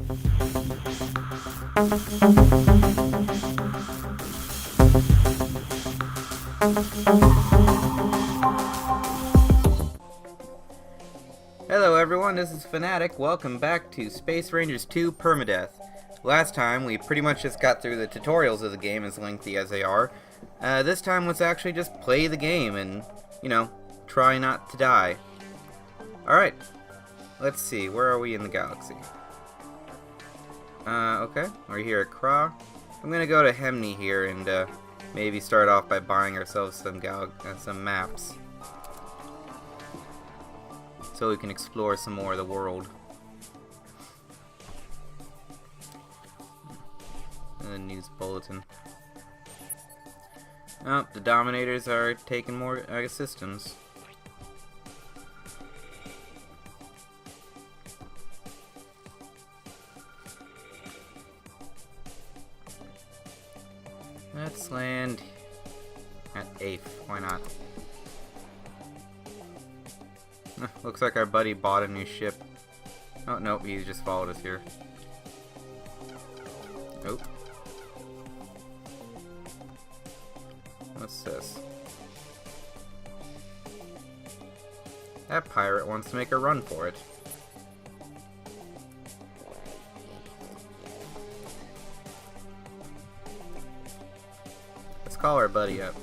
Hello everyone, this is Fanatic. Welcome back to Space Rangers 2 Permadeath. Last time we pretty much just got through the tutorials of the game, as lengthy as they are. This time let's actually just play the game and, try not to die. Alright, let's see, where are we in the galaxy? Okay, we're here at Kra. I'm gonna go to Hemni here and maybe start off by buying ourselves some maps, so we can explore some more of the world. And the news bulletin. Oh, the Dominators are taking more systems. Let's land at 8th. Why not? Looks like our buddy bought a new ship. Oh, nope, he just followed us here. Nope. What's this? That pirate wants to make a run for it. Let's call our buddy up.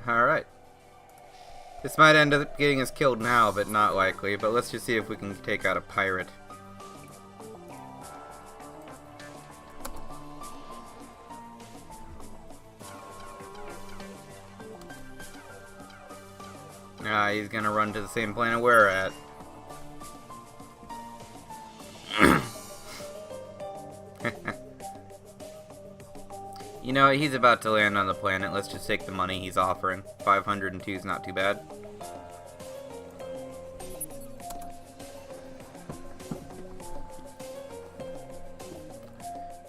Alright. This might end up getting us killed now, but not likely. But let's just see if we can take out a pirate. Ah, he's gonna run to the same planet we're at. You know, he's about to land on the planet. Let's just take the money he's offering. 502 is not too bad.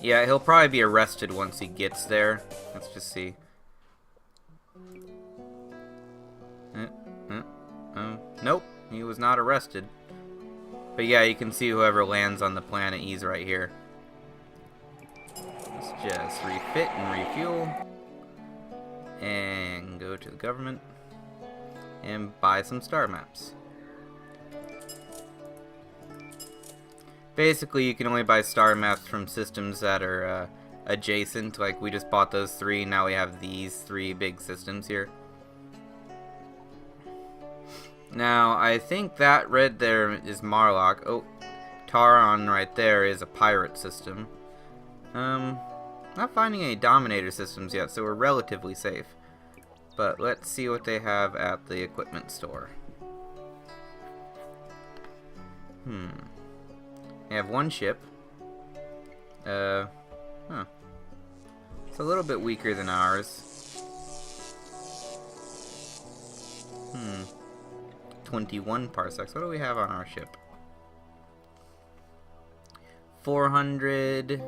Yeah, he'll probably be arrested once he gets there. Let's just see. Nope, he was not arrested. But yeah, you can see whoever lands on the planet, he's right here. Let's just refit and refuel. And go to the government. And buy some star maps. Basically, you can only buy star maps from systems that are adjacent. Like, we just bought those 3, now we have these 3 big systems here. Now, I think that red there is Marlock. Oh, Taron right there is a pirate system. Not finding any Dominator systems yet, so we're relatively safe. But let's see what they have at the equipment store. They have one ship. It's a little bit weaker than ours. 21 parsecs. What do we have on our ship? 400,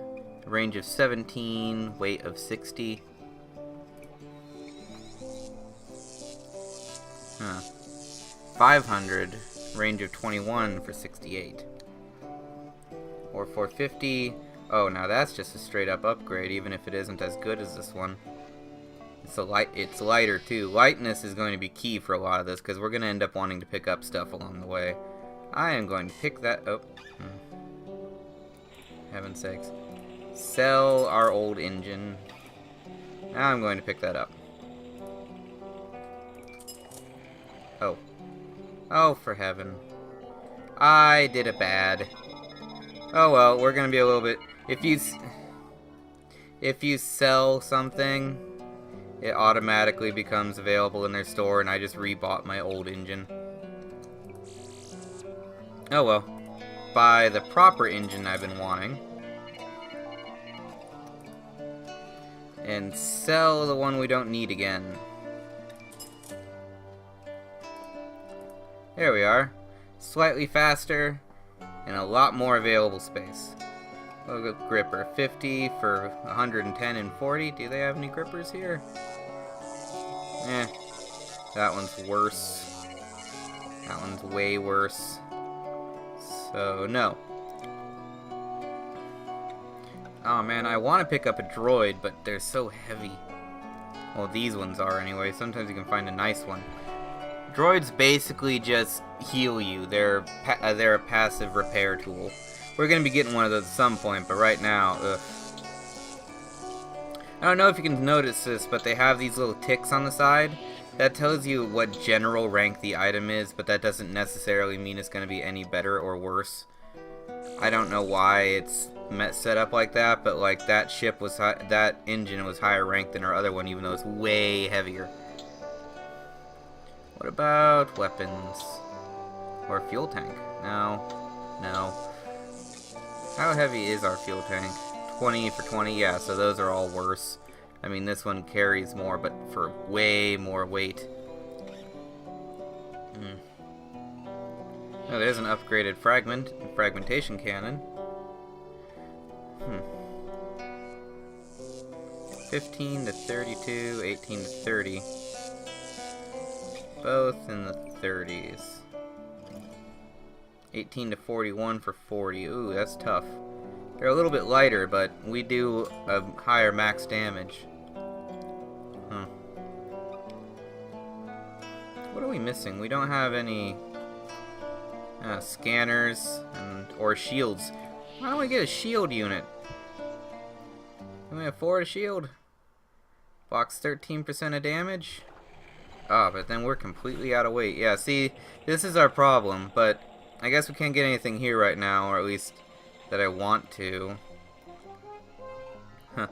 range of 17, weight of 60. 500, range of 21 for 68. Or 450. Oh, now that's just a straight up upgrade, even if it isn't as good as this one. It's lighter too. Lightness is going to be key for a lot of this, because we're going to end up wanting to pick up stuff along the way. I am going to pick that up. Heaven's sakes. Sell our old engine. Now I'm going to pick that up. Oh. Oh, for heaven. I did it bad. Oh well, we're going to be a little bit... If you sell something, it automatically becomes available in their store, and I just rebought my old engine. Oh well. Buy the proper engine I've been wanting. And sell the one we don't need again. There we are. Slightly faster, and a lot more available space. Look at gripper. 50 for 110 and 40. Do they have any grippers here? Eh. That one's worse. That one's way worse. So, no. Oh man, I want to pick up a droid, but they're so heavy. Well, these ones are anyway. Sometimes you can find a nice one. Droids basically just heal you. They're a passive repair tool. We're going to be getting one of those at some point, but right now, ugh. I don't know if you can notice this, but they have these little ticks on the side. That tells you what general rank the item is, but that doesn't necessarily mean it's going to be any better or worse. I don't know why it's set up like that, but like that ship was that engine was higher ranked than our other one, even though it's way heavier. What about weapons or fuel tank? No, no. How heavy is our fuel tank? 20 for 20, yeah. So those are all worse. I mean, this one carries more, but for way more weight. Oh, there's an upgraded fragmentation cannon. 15 to 32, 18 to 30. Both in the 30s. 18 to 41 for 40. Ooh, that's tough. They're a little bit lighter, but we do a higher max damage. What are we missing? We don't have any scanners or shields. Why don't we get a shield unit? Can we afford a shield? Blocks 13% of damage? Oh, but then we're completely out of weight. Yeah, see, this is our problem, but I guess we can't get anything here right now, or at least that I want to. Huh.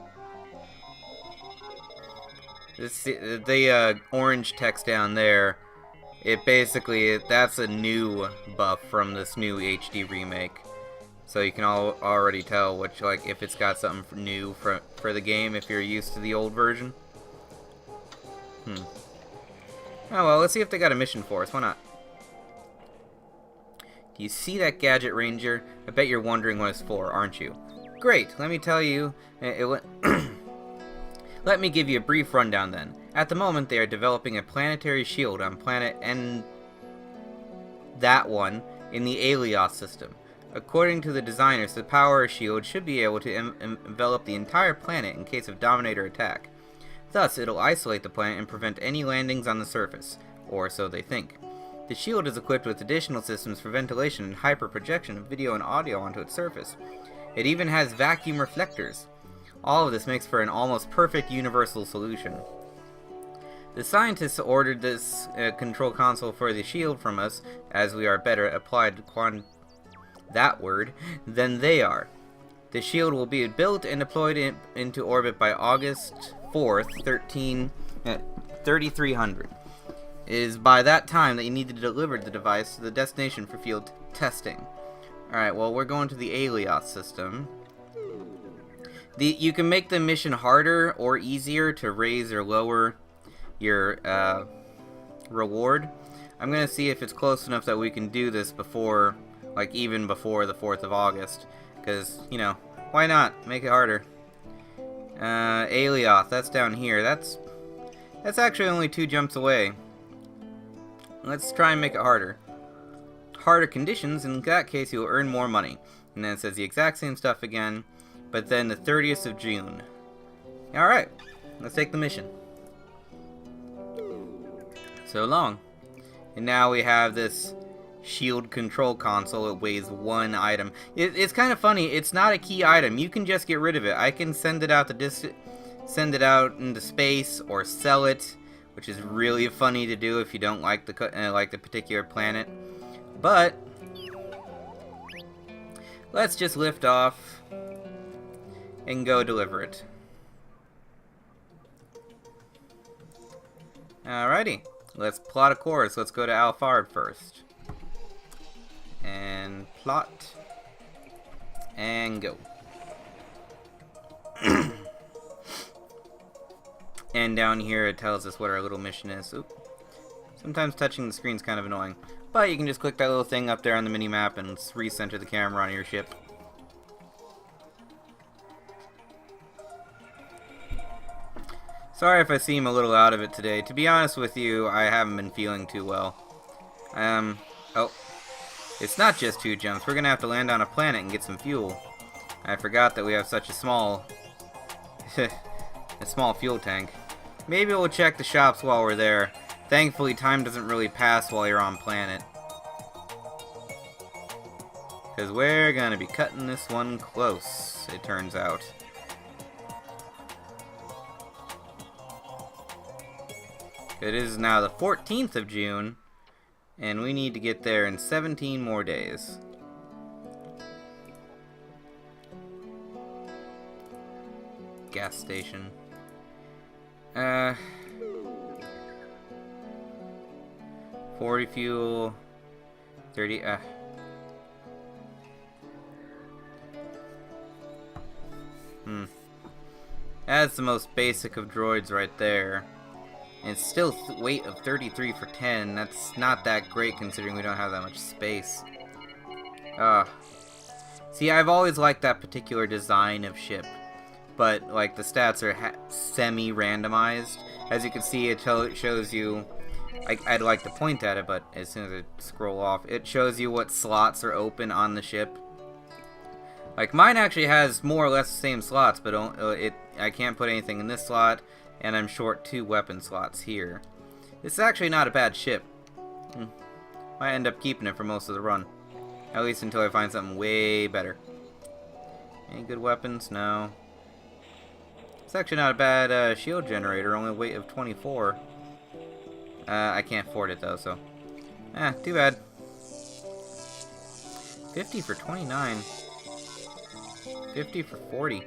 The orange text down there, it basically, that's a new buff from this new HD remake. So you can already tell which, like, if it's got something new for the game if you're used to the old version. Oh well, let's see if they got a mission for us. Why not? Do you see that gadget, Ranger? I bet you're wondering what it's for, aren't you? Great, let me tell you. Let me give you a brief rundown then. At the moment, they are developing a planetary shield on planet that one in the Alios system. According to the designers, the power shield should be able to envelop the entire planet in case of Dominator attack. Thus, it'll isolate the planet and prevent any landings on the surface, or so they think. The shield is equipped with additional systems for ventilation and hyper-projection of video and audio onto its surface. It even has vacuum reflectors. All of this makes for an almost perfect universal solution. The scientists ordered this control console for the shield from us, as we are better applied than they are. The shield will be built and deployed into orbit by August 4th, 3300. It is by that time that you need to deliver the device to the destination for field testing. Alright, well, we're going to the Alios system. You can make the mission harder or easier to raise or lower your reward. I'm going to see if it's close enough that we can do this before, like, even before the 4th of August. Because, you know, why not? Make it harder. Alios, that's down here. That's actually only 2 jumps away. Let's try and make it harder. Harder conditions, in that case you'll earn more money. And then it says the exact same stuff again, but then the 30th of June. Alright, let's take the mission. So long. And now we have this shield control console. It weighs 1 item. It's kind of funny, it's not a key item. You can just get rid of it. I can send it out into space or sell it, which is really funny to do if you don't like the particular planet. But let's just lift off and go deliver it. Alrighty, let's plot a course. Let's go to Alphard first. And plot. And go. And down here it tells us what our little mission is. Oop. Sometimes touching the screen is kind of annoying. But you can just click that little thing up there on the mini-map and recenter the camera on your ship. Sorry if I seem a little out of it today. To be honest with you, I haven't been feeling too well. Oh, it's not just 2 jumps. We're gonna have to land on a planet and get some fuel. I forgot that we have such a small, a small fuel tank. Maybe we'll check the shops while we're there. Thankfully, time doesn't really pass while you're on planet. Because we're gonna be cutting this one close, it turns out. It is now the 14th of June, and we need to get there in 17 more days. Gas station. 40 fuel, 30, That's the most basic of droids right there. And it's still weight of 33 for 10. That's not that great considering we don't have that much space. See, I've always liked that particular design of ship. But, like, the stats are semi-randomized. As you can see, it shows you... I'd like to point at it, but as soon as I scroll off, it shows you what slots are open on the ship. Like, mine actually has more or less the same slots, but I can't put anything in this slot, and I'm short 2 weapon slots here. It's actually not a bad ship. Might end up keeping it for most of the run. At least until I find something way better. Any good weapons? No. It's actually not a bad shield generator, only a weight of 24. I can't afford it though, so... too bad. 50 for 29. 50 for 40.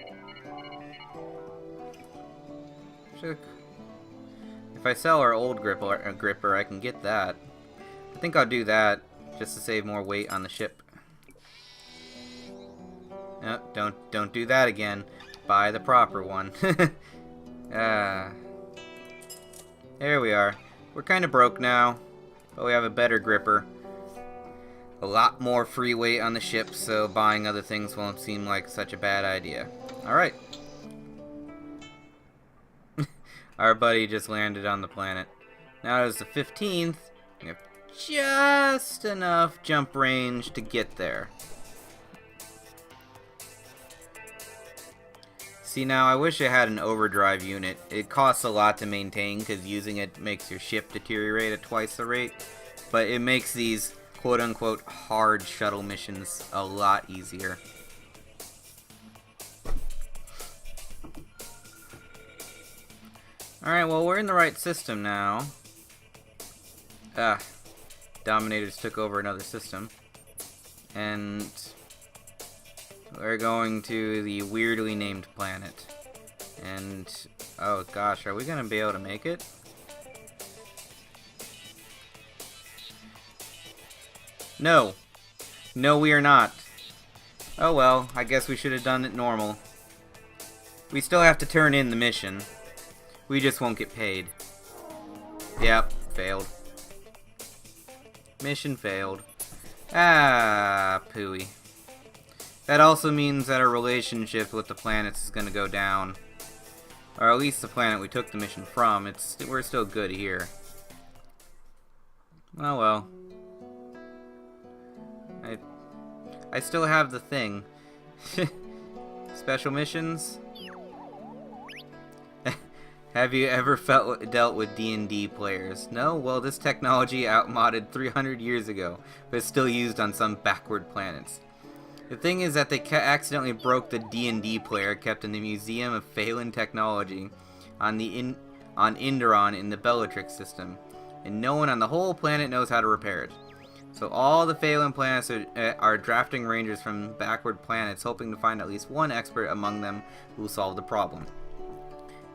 If I sell our old gripper, I can get that. I think I'll do that, just to save more weight on the ship. No, don't do that again. Buy the proper one. There we are. We're kind of broke now, but we have a better gripper. A lot more free weight on the ship, so buying other things won't seem like such a bad idea. Alright. Our buddy just landed on the planet. Now it is the 15th. We have just enough jump range to get there. See, now I wish it had an overdrive unit. It costs a lot to maintain because using it makes your ship deteriorate at twice the rate. But it makes these quote-unquote hard shuttle missions a lot easier. Alright, well, we're in the right system now. Dominators took over another system. And we're going to the weirdly named planet. And, oh gosh, are we going to be able to make it? No. No, we are not. Oh well, I guess we should have done it normal. We still have to turn in the mission. We just won't get paid. Yep, failed. Mission failed. Pooey. That also means that our relationship with the planets is going to go down. Or at least the planet we took the mission from. We're still good here. Oh well. I still have the thing. Special missions? Have you ever dealt with D&D players? No? Well, this technology outmoded 300 years ago, but it's still used on some backward planets. The thing is that they accidentally broke the D&D player kept in the Museum of Phelan Technology on Inderon in the Bellatrix system, and no one on the whole planet knows how to repair it. So all the Phelan planets are drafting rangers from backward planets, hoping to find at least one expert among them who will solve the problem.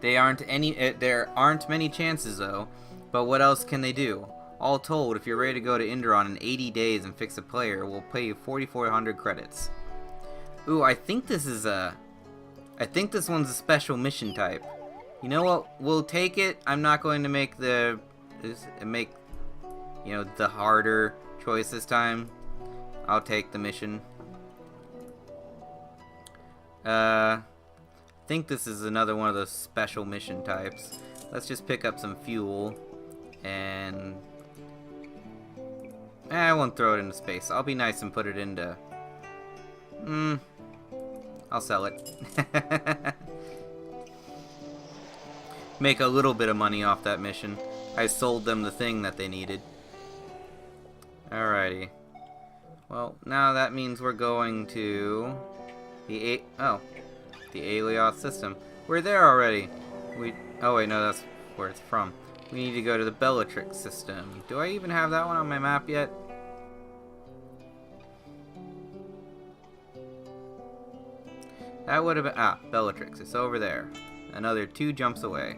There aren't many chances though, but what else can they do? All told, if you're ready to go to Inderon in 80 days and fix a player, we'll pay you 4,400 credits. Ooh, I think this one's a special mission type. You know what? We'll take it. I'm not going to make the harder choice this time. I'll take the mission. I think this is another one of those special mission types. Let's just pick up some fuel and I won't throw it into space. I'll be nice and put it into... I'll sell it. Make a little bit of money off that mission. I sold them the thing that they needed. Alrighty. Well, now that means we're going to... the Alioth system. We're there already. Oh wait, no, that's where it's from. We need to go to the Bellatrix system. Do I even have that one on my map yet? That would have been... Bellatrix. It's over there. Another 2 jumps away.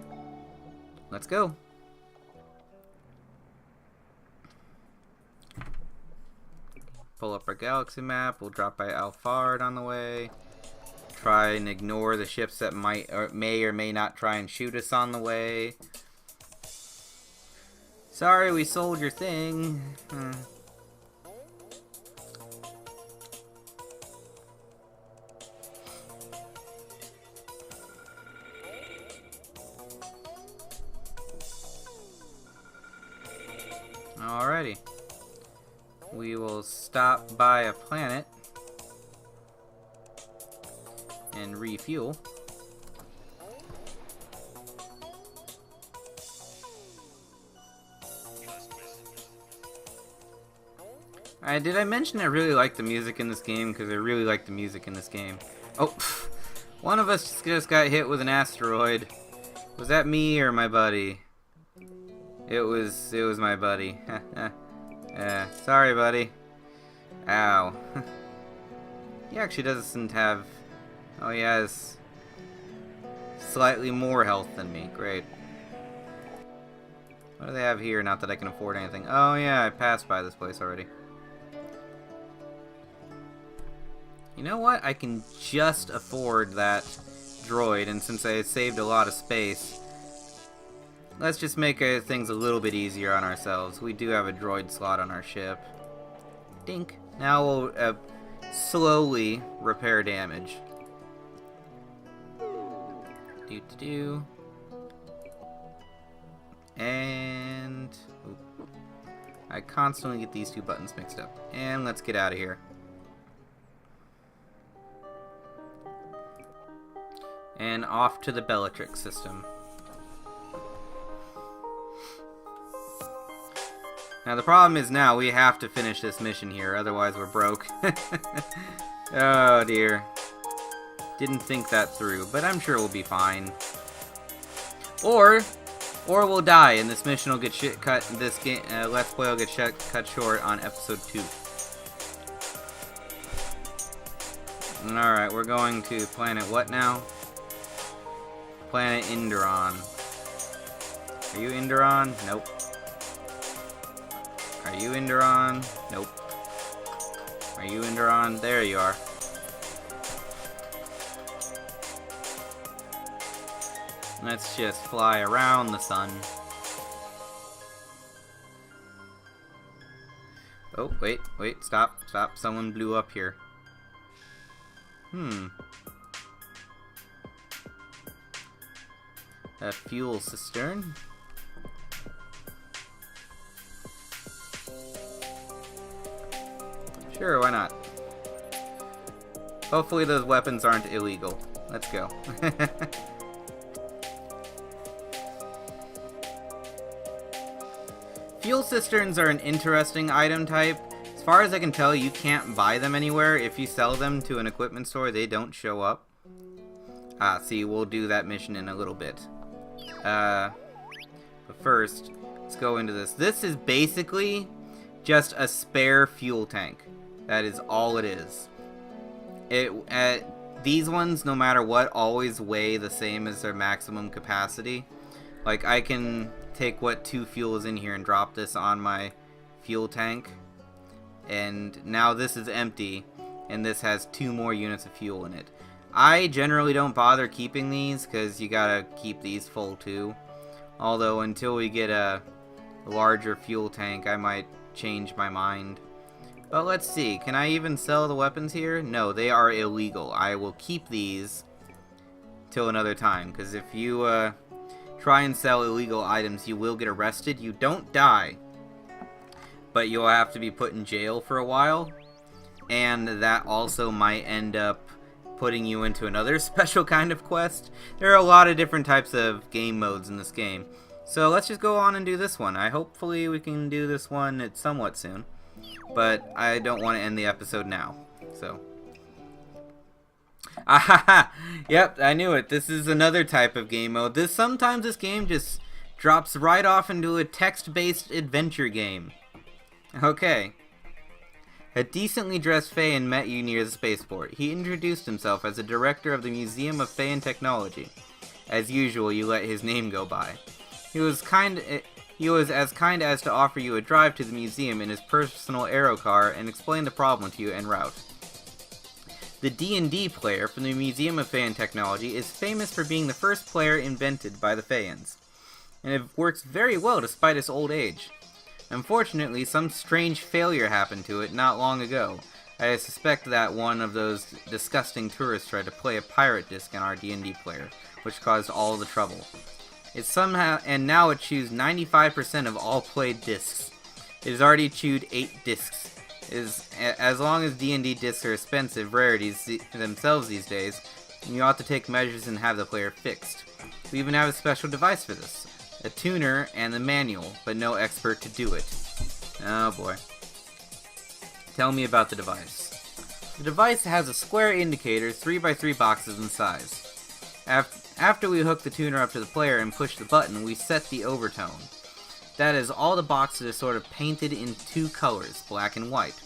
Let's go. Pull up our galaxy map. We'll drop by Alphard on the way. Try and ignore the ships that may or may not try and shoot us on the way. Sorry, we sold your thing. Alrighty. We will stop by a planet and refuel. Did I mention I really like the music in this game? Because I really like the music in this game. Oh, one of us just got hit with an asteroid. Was that me or my buddy? It was my buddy. Sorry, buddy. Ow. He actually doesn't have... Oh, he has slightly more health than me. Great. What do they have here? Not that I can afford anything. Oh, yeah, I passed by this place already. You know what? I can just afford that droid, and since I saved a lot of space, let's just make things a little bit easier on ourselves. We do have a droid slot on our ship. Dink. Now we'll slowly repair damage. Do. And... Ooh. I constantly get these 2 buttons mixed up. And let's get out of here. And off to the Bellatrix system. Now the problem is now we have to finish this mission here, otherwise we're broke. Oh dear. Didn't think that through, but I'm sure we'll be fine. Or we'll die and this mission will get cut. This game, Let's Play will get cut short on episode 2. Alright, we're going to planet what now? Planet Inderon. Are you Inderon? Nope. Are you Inderon? Nope. Are you Inderon? There you are. Let's just fly around the sun. Oh, wait, stop. Someone blew up here. A fuel cistern. Sure, why not? Hopefully those weapons aren't illegal. Let's go. Fuel cisterns are an interesting item type. As far as I can tell, you can't buy them anywhere. If you sell them to an equipment store, they don't show up. See, we'll do that mission in a little bit. But first, let's go into this. This is basically just a spare fuel tank. That is all it is. These ones, no matter what, always weigh the same as their maximum capacity. Like, I can take what 2 fuel is in here and drop this on my fuel tank. And now this is empty, and this has 2 more units of fuel in it. I generally don't bother keeping these, because you gotta keep these full too. Although, until we get a larger fuel tank, I might change my mind. But let's see, can I even sell the weapons here? No, they are illegal. I will keep these till another time, because if you try and sell illegal items, you will get arrested. You don't die, but you'll have to be put in jail for a while, and that also might end up putting you into another special kind of quest. There are a lot of different types of game modes in this game. So let's just go on and do this one. Hopefully we can do this one somewhat soon, but I don't want to end the episode now. So, yep, I knew it. This is another type of game mode. Sometimes this game just drops right off into a text-based adventure game. Okay. A decently dressed Phaean met you near the spaceport. He introduced himself as the director of the Museum of Phaean Technology. As usual, you let his name go by. He was as kind as to offer you a drive to the museum in his personal aero car and explain the problem to you en route. The D&D player from the Museum of Phaean Technology is famous for being the first player invented by the Phaeans, and it works very well despite its old age. Unfortunately, some strange failure happened to it not long ago. I suspect that one of those disgusting tourists tried to play a pirate disc in our D&D player, which caused all the trouble. And now it chews 95% of all played discs. It has already chewed 8 discs. As long as D&D discs are expensive rarities themselves these days, you ought to take measures and have the player fixed. We even have a special device for this. A tuner and the manual, but no expert to do it. Oh boy. Tell me about the device. The device has a square indicator, 3x3 boxes in size. After we hook the tuner up to the player and push the button, we set the overtone. That is, all the boxes are sort of painted in 2 colors, black and white.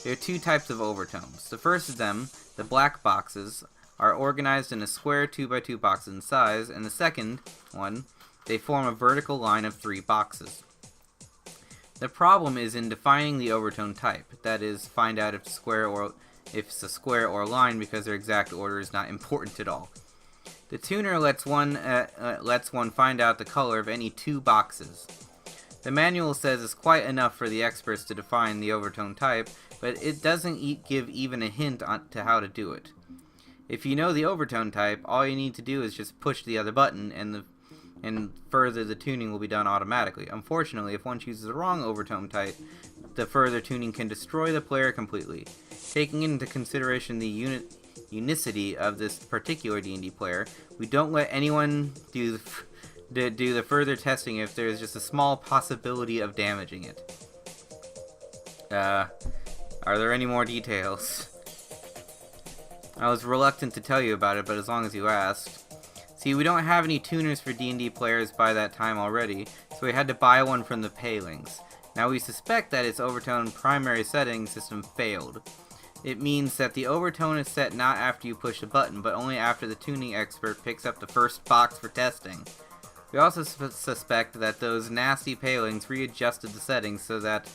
There are 2 types of overtones. The first of them, the black boxes, are organized in a square 2x2 box in size, and the second one, they form a vertical line of 3 boxes. The problem is in defining the overtone type, that is, find out if it's a square or line, because their exact order is not important at all. The tuner lets one find out the color of any 2 boxes. The manual says it's quite enough for the experts to define the overtone type, but it doesn't give even a hint to how to do it. If you know the overtone type, all you need to do is just push the other button, and further the tuning will be done automatically. Unfortunately, if one chooses the wrong overtone type, the further tuning can destroy the player completely. Taking into consideration the unicity of this particular D&D player, we don't let anyone do the further testing if there is just a small possibility of damaging it. Are there any more details? I was reluctant to tell you about it, but as long as you asked. See, we don't have any tuners for D&D players by that time already, so we had to buy one from the Palings. Now we suspect that its overtone primary setting system failed. It means that the overtone is set not after you push a button, but only after the tuning expert picks up the first box for testing. We also suspect that those nasty Palings readjusted the settings so that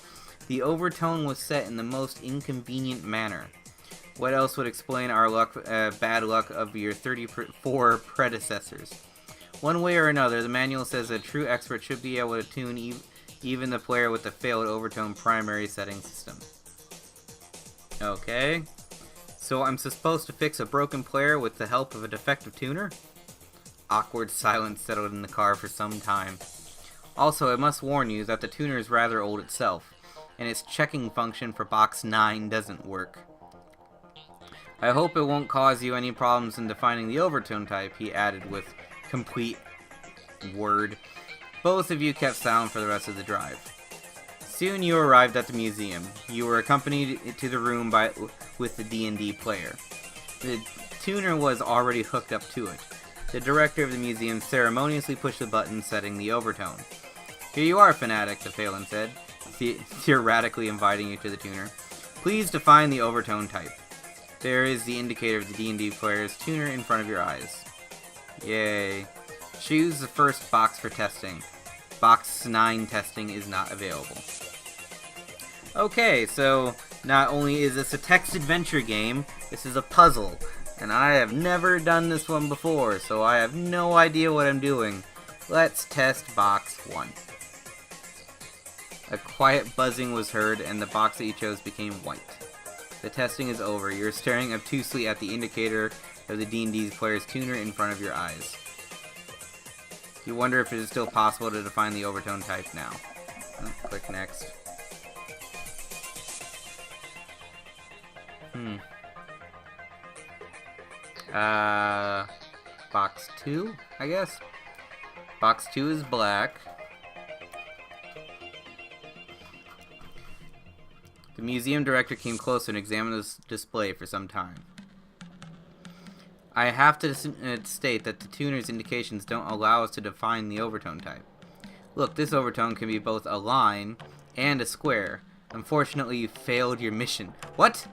the overtone was set in the most inconvenient manner. What else would explain our bad luck of your 34 predecessors? One way or another, the manual says a true expert should be able to tune even the player with the failed overtone primary setting system. Okay, so I'm supposed to fix a broken player with the help of a defective tuner? Awkward silence settled in the car for some time. Also, I must warn you that the tuner is rather old itself, and its checking function for box 9 doesn't work. I hope it won't cause you any problems in defining the overtone type, he added with complete word. Both of you kept silent for the rest of the drive. Soon you arrived at the museum. You were accompanied to the room with the D&D player. The tuner was already hooked up to it. The director of the museum ceremoniously pushed the button setting the overtone. Here you are, Fanatic, the Phalan said, theoretically inviting you to the tuner. Please define the overtone type. There is the indicator of the D&D player's tuner in front of your eyes. Yay. Choose the first box for testing. Box 9 testing is not available. Okay, so not only is this a text adventure game, this is a puzzle. And I have never done this one before, so I have no idea what I'm doing. Let's test box 1. A quiet buzzing was heard, and the box that you chose became white. The testing is over. You're staring obtusely at the indicator of the D&D player's tuner in front of your eyes. You wonder if it is still possible to define the overtone type now. Click next. Box 2, I guess? Box 2 is black. The museum director came closer and examined this display for some time. I have to state that the tuner's indications don't allow us to define the overtone type. Look, this overtone can be both a line and a square. Unfortunately, you failed your mission. What?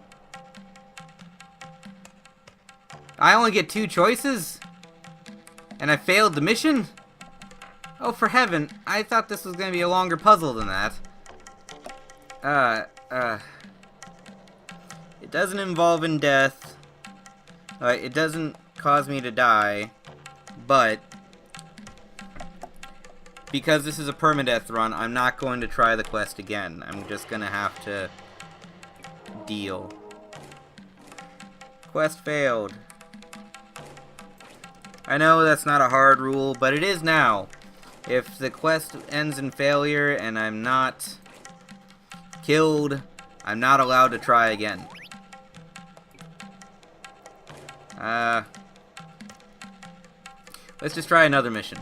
I only get 2 choices? And I failed the mission? Oh, for heaven, I thought this was going to be a longer puzzle than that. It doesn't involve in death. It doesn't cause me to die, but because this is a permadeath run, I'm not going to try the quest again. I'm just gonna have to deal. Quest failed. I know that's not a hard rule, but it is now. If the quest ends in failure and I'm not killed, I'm not allowed to try again. Let's just try another mission.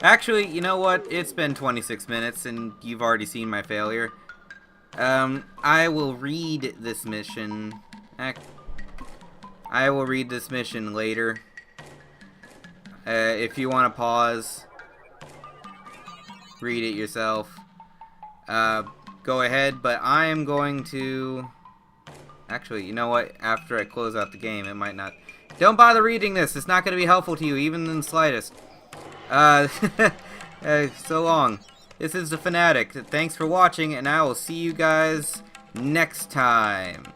Actually, you know what? It's been 26 minutes and you've already seen my failure. I will read this mission. I will read this mission later. If you want to pause, read it yourself. Go ahead, but I am going to... Actually, you know what? After I close out the game, it might not... Don't bother reading this. It's not going to be helpful to you, even in the slightest. So long. This is the Fanatic. Thanks for watching, and I will see you guys next time.